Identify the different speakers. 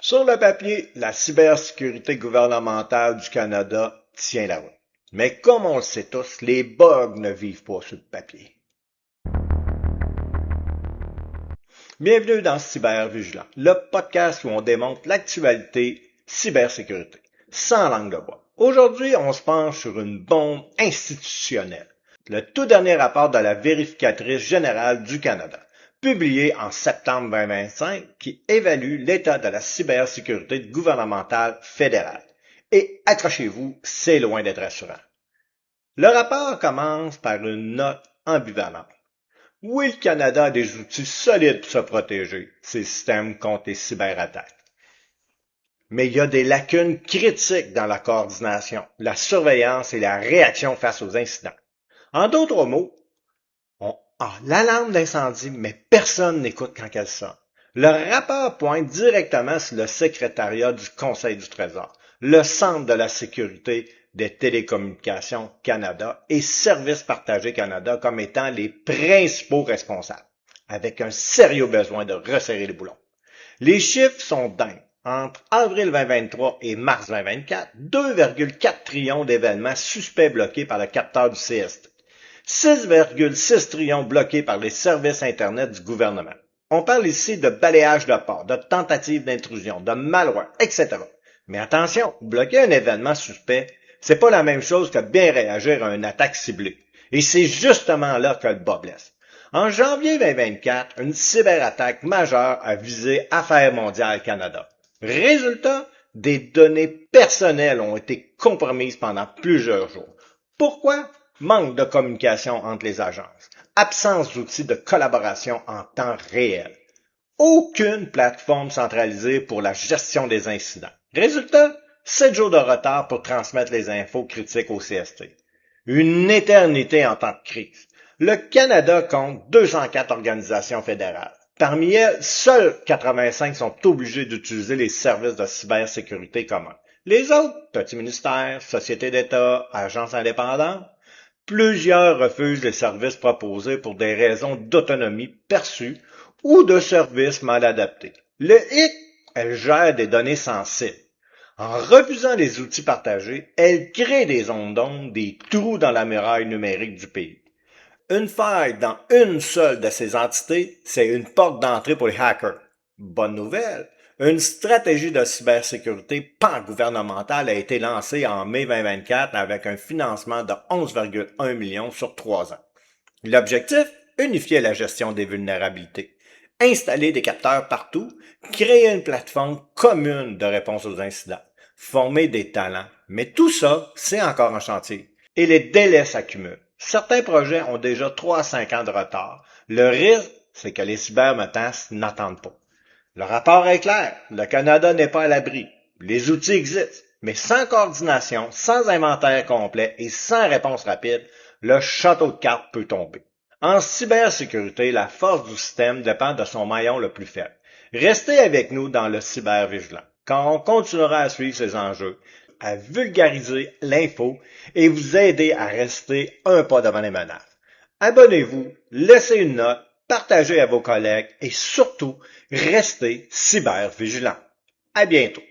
Speaker 1: Sur le papier, la cybersécurité gouvernementale du Canada tient la route. Mais comme on le sait tous, les bugs ne vivent pas sur le papier. Bienvenue dans Cybervigilant, le podcast où on démontre l'actualité cybersécurité, sans langue de bois. Aujourd'hui, on se penche sur une bombe institutionnelle, le tout dernier rapport de la vérificatrice générale du Canada, publié en septembre 2025, qui évalue l'état de la cybersécurité gouvernementale fédérale. Et accrochez-vous, c'est loin d'être rassurant. Le rapport commence par une note ambivalente. Oui, le Canada a des outils solides pour se protéger, ses systèmes contre les cyberattaques. Mais il y a des lacunes critiques dans la coordination, la surveillance et la réaction face aux incidents. En d'autres mots, on a l'alarme d'incendie, mais personne n'écoute quand elle sonne. Le rapport pointe directement sur le secrétariat du Conseil du Trésor, le Centre de la sécurité des télécommunications Canada et Services partagés Canada comme étant les principaux responsables, avec un sérieux besoin de resserrer les boulons. Les chiffres sont dingues. Entre avril 2023 et mars 2024, 2,4 trillions d'événements suspects bloqués par le capteur du CST. 6,6 trillions bloqués par les services Internet du gouvernement. On parle ici de balayage de port, de tentatives d'intrusion, de malware, etc. Mais attention, bloquer un événement suspect, c'est pas la même chose que bien réagir à une attaque ciblée. Et c'est justement là que le bas blesse. En janvier 2024, une cyberattaque majeure a visé Affaires mondiales Canada. Résultat, des données personnelles ont été compromises pendant plusieurs jours. Pourquoi? Manque de communication entre les agences, absence d'outils de collaboration en temps réel, aucune plateforme centralisée pour la gestion des incidents. Résultat, 7 jours de retard pour transmettre les infos critiques au CST. Une éternité en temps de crise. Le Canada compte 204 organisations fédérales. Parmi elles, seules 85 sont obligées d'utiliser les services de cybersécurité communs. Les autres, petits ministères, sociétés d'État, agences indépendantes, plusieurs refusent les services proposés pour des raisons d'autonomie perçue ou de services mal adaptés. Le hic, elle gère des données sensibles. En refusant les outils partagés, elle crée des zones d'ombre, des trous dans la muraille numérique du pays. Une faille dans une seule de ces entités, c'est une porte d'entrée pour les hackers. Bonne nouvelle, une stratégie de cybersécurité pan-gouvernementale a été lancée en mai 2024 avec un financement de 11,1 millions sur 3 ans. L'objectif? Unifier la gestion des vulnérabilités. Installer des capteurs partout, créer une plateforme commune de réponse aux incidents, former des talents. Mais tout ça, c'est encore en chantier. Et les délais s'accumulent. Certains projets ont déjà 3 à 5 ans de retard. Le risque, c'est que les cybermenaces n'attendent pas. Le rapport est clair. Le Canada n'est pas à l'abri. Les outils existent. Mais sans coordination, sans inventaire complet et sans réponse rapide, le château de cartes peut tomber. En cybersécurité, la force du système dépend de son maillon le plus faible. Restez avec nous dans le cybervigilant, quand on continuera à suivre ces enjeux, à vulgariser l'info et vous aider à rester un pas devant les menaces. Abonnez-vous, laissez une note, partagez à vos collègues et surtout, restez cybervigilants. À bientôt.